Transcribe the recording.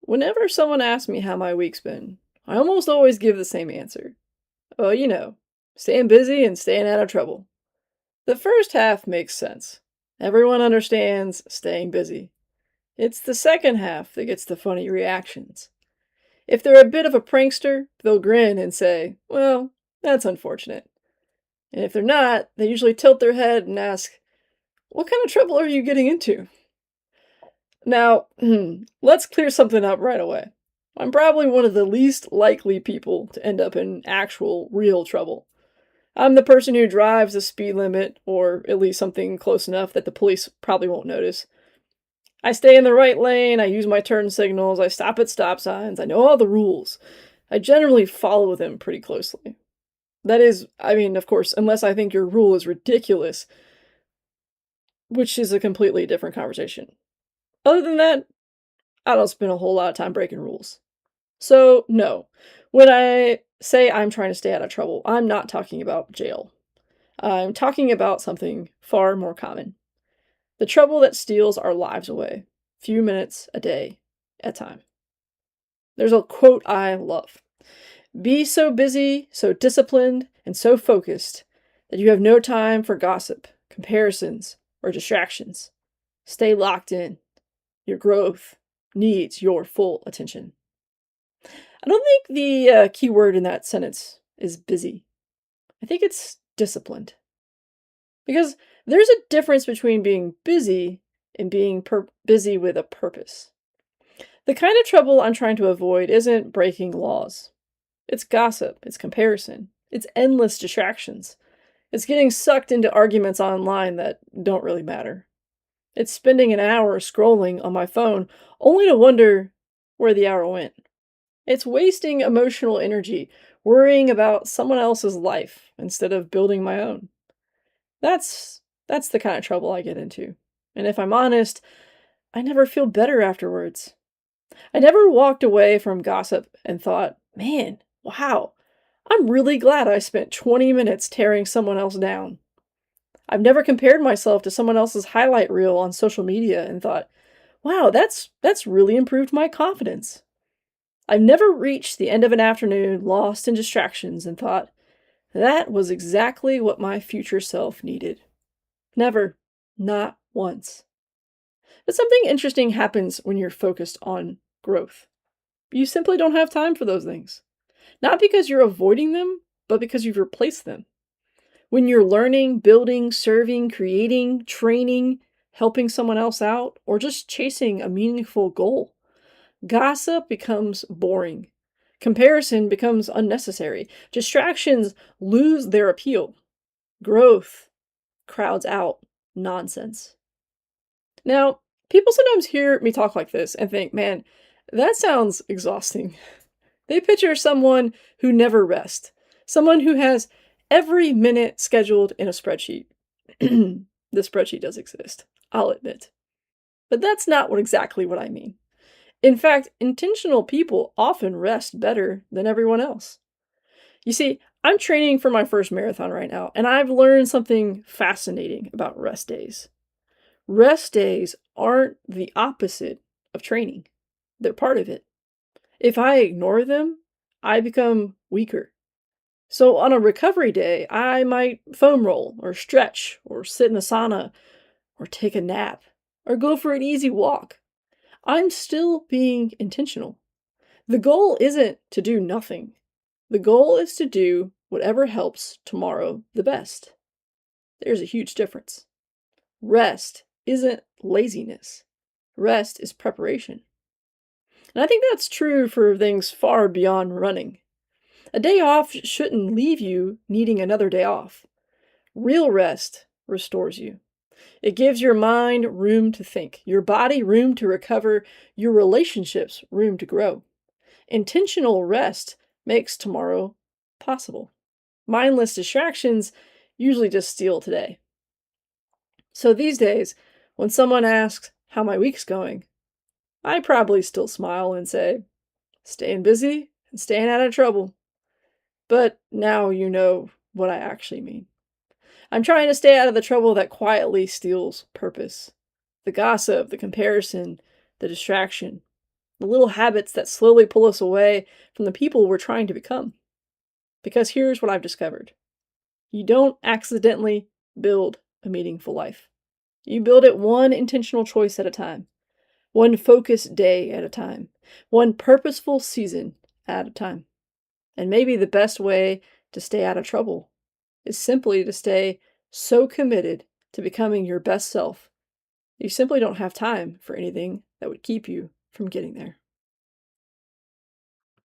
Whenever someone asks me how my week's been, I almost always give the same answer. Oh, staying busy and staying out of trouble. The first half makes sense. Everyone understands staying busy. It's the second half that gets the funny reactions. If they're a bit of a prankster, they'll grin and say, well, that's unfortunate. And if they're not, they usually tilt their head and ask, what kind of trouble are you getting into? Now, let's clear something up right away. I'm probably one of the least likely people to end up in actual, real trouble. I'm the person who drives the speed limit, or at least something close enough that the police probably won't notice. I stay in the right lane, I use my turn signals, I stop at stop signs, I know all the rules. I generally follow them pretty closely. That is, of course, unless I think your rule is ridiculous, which is a completely different conversation. Other than that, I don't spend a whole lot of time breaking rules. So, no. When I say I'm trying to stay out of trouble, I'm not talking about jail. I'm talking about something far more common. The trouble that steals our lives away, few minutes a day at a time. There's a quote I love. Be so busy, so disciplined, and so focused that you have no time for gossip, comparisons, or distractions. Stay locked in. Your growth needs your full attention. I don't think the key word in that sentence is busy. I think it's disciplined. Because there's a difference between being busy and being busy with a purpose. The kind of trouble I'm trying to avoid isn't breaking laws. It's gossip, it's comparison, it's endless distractions. It's getting sucked into arguments online that don't really matter. It's spending an hour scrolling on my phone only to wonder where the hour went. It's wasting emotional energy worrying about someone else's life instead of building my own. That's the kind of trouble I get into. And if I'm honest, I never feel better afterwards. I never walked away from gossip and thought, man, wow, I'm really glad I spent 20 minutes tearing someone else down. I've never compared myself to someone else's highlight reel on social media and thought, wow, that's really improved my confidence. I've never reached the end of an afternoon lost in distractions and thought, that was exactly what my future self needed. Never. Not once. But something interesting happens when you're focused on growth. You simply don't have time for those things. Not because you're avoiding them, but because you've replaced them. When you're learning, building, serving, creating, training, helping someone else out, or just chasing a meaningful goal, gossip becomes boring. Comparison becomes unnecessary. Distractions lose their appeal. Growth crowds out nonsense. Now, people sometimes hear me talk like this and think, man, that sounds exhausting. They picture someone who never rests, someone who has every minute scheduled in a spreadsheet. The spreadsheet does exist, I'll admit. But that's not exactly what I mean. In fact, intentional people often rest better than everyone else. You see, I'm training for my first marathon right now, and I've learned something fascinating about rest days. Rest days aren't the opposite of training. They're part of it. If I ignore them, I become weaker. So on a recovery day, I might foam roll or stretch or sit in a sauna or take a nap or go for an easy walk. I'm still being intentional. The goal isn't to do nothing. The goal is to do whatever helps tomorrow the best. There's a huge difference. Rest isn't laziness. Rest is preparation. And I think that's true for things far beyond running. A day off shouldn't leave you needing another day off. Real rest restores you. It gives your mind room to think, your body room to recover, your relationships room to grow. Intentional rest makes tomorrow possible. Mindless distractions usually just steal today. So these days, when someone asks how my week's going, I probably still smile and say, staying busy and staying out of trouble. But now you know what I actually mean. I'm trying to stay out of the trouble that quietly steals purpose. The gossip, the comparison, the distraction. the little habits that slowly pull us away from the people we're trying to become. Because here's what I've discovered. You don't accidentally build a meaningful life. You build it one intentional choice at a time, one focused day at a time, one purposeful season at a time. And maybe the best way to stay out of trouble is simply to stay so committed to becoming your best self, you simply don't have time for anything that would keep you from getting there.